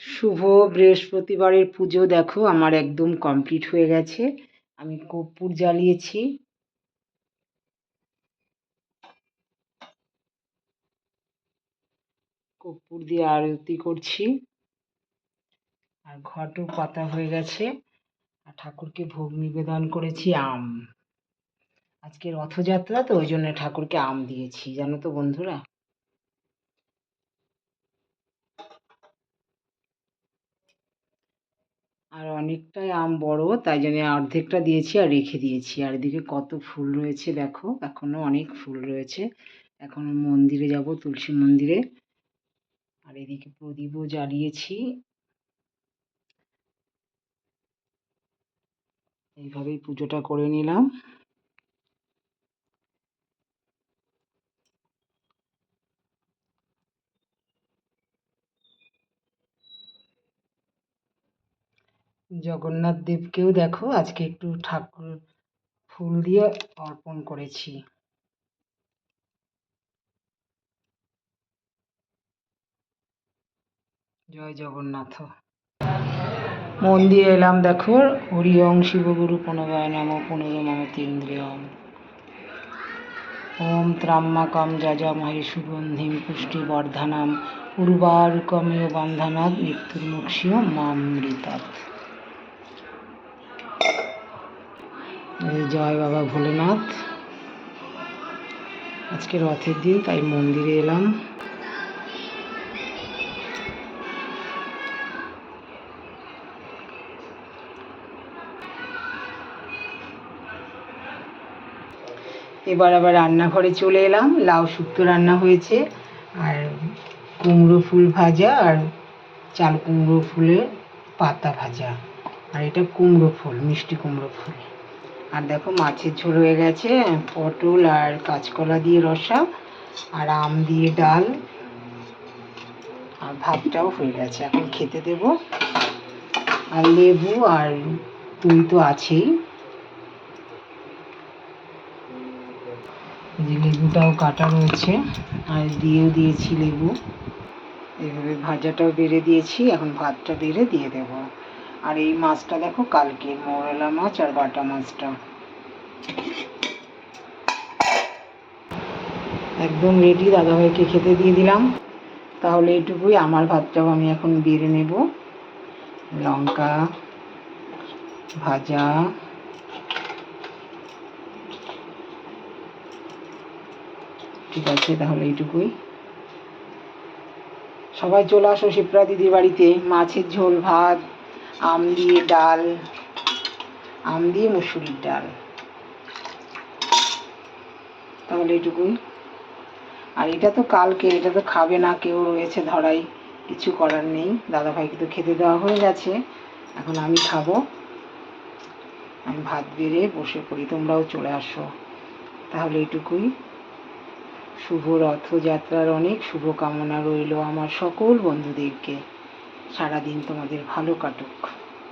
শুভ বৃহস্পতিবারের পুজো দেখো আমার একদম কমপ্লিট হয়ে গেছে। আমি কর্পূর জ্বালিয়েছি। কর্পূর দিয়ে আরতি করছি। আর ঘটও পাতা হয়ে গেছে। আর ঠাকুরকে ভোগ নিবেদন করেছি আম। আজকে রথযাত্রা তো ওই জন্য ঠাকুরকে আম দিয়েছি, জানো তো বন্ধুরা। আর অনেকটাই আম বড়, তাই জন্য অর্ধেকটা দিয়েছি আর রেখে দিয়েছি। আর এদিকে কত ফুল রয়েছে দেখো, এখনো অনেক ফুল রয়েছে। এখন মন্দিরে যাব, তুলসী মন্দিরে। আর এদিকে প্রদীপও জ্বালিয়েছি। এইভাবেই পুজোটা করে নিলাম। জগন্নাথ দেবকেও দেখো আজকে একটু ঠাকুর ফুল দিয়ে অর্পণ করেছি। জয় জগন্নাথ। মন্দিরে এলাম দেখো। হরি ওং শিবগুরু প্রণবায় নম পুনরমতেন্দ্রিয়ম। ওম ত্রাম্যকম যজামহে সুগন্ধিম পুষ্টিবর্ধনম উর্বারুকমিব বন্ধনাৎ মৃত্যুর্মুক্ষীয় মামৃতাৎ। জয় বাবা ভোলেনাথ। আজকে রথের দিন, তাই মন্দিরে এলাম। এবার আবার রান্নাঘরে চলে এলাম। লাউ শুক্তো রান্না হয়েছে, আর কুমড়ো ফুল ভাজা, আর চাল কুমড়ো ফুলের পাতা ভাজা, আর এটা কুমড়ো ফুল, মিষ্টি কুমড়ো ফুল। আর দেখো মাছের ঝোল হয়ে গেছে, পটল আর কাঁচকলা দিয়ে রসা, আর আম দিয়ে ডাল, আর ভাতটাও হয়ে গেছে। এখন খেতে দেব। আর লেবু আর দই তো আছেই। যে লেবুটাও কাটা রয়েছে, আর দিয়েও দিয়েছি লেবু। এইভাবে ভাজাটাও বেড়ে দিয়েছি, এখন ভাতটা বেড়ে দিয়ে দেব। আর এই মাছটা দেখো কালকে, মৌরলা মাছ আর বাটা মাছটা একদম রেডি। দাদাভাইকে খেতে দিয়ে দিলাম। তাহলে এইটুকুই। আমার ভাতটাও আমি এখন বেড়ে নেব। লঙ্কা ভাজা, ঠিক আছে, তাহলে এইটুকুই। সবাই চলে আসো শিপ্রা দিদির বাড়িতে। মাছের ঝোল, ভাত, আম দিয়ে ডাল, আম দিয়ে মুসুরির ডাল। তাহলে এইটুকুই। আর এটা তো কালকে, এটা তো খাবে না কেউ, রয়েছে ধরাই, কিছু করার নেই। দাদাভাইকে তো খেতে দেওয়া হয়ে গেছে, এখন আমি খাবো। আমি ভাত বেড়ে বসে পড়ি, তোমরাও চলে আসো। তাহলে এইটুকুই। শুভ রথযাত্রার অনেক শুভকামনা রইল আমার সকল বন্ধুদেরকে। সারাদিন তোমাদের ভালো কাটুক।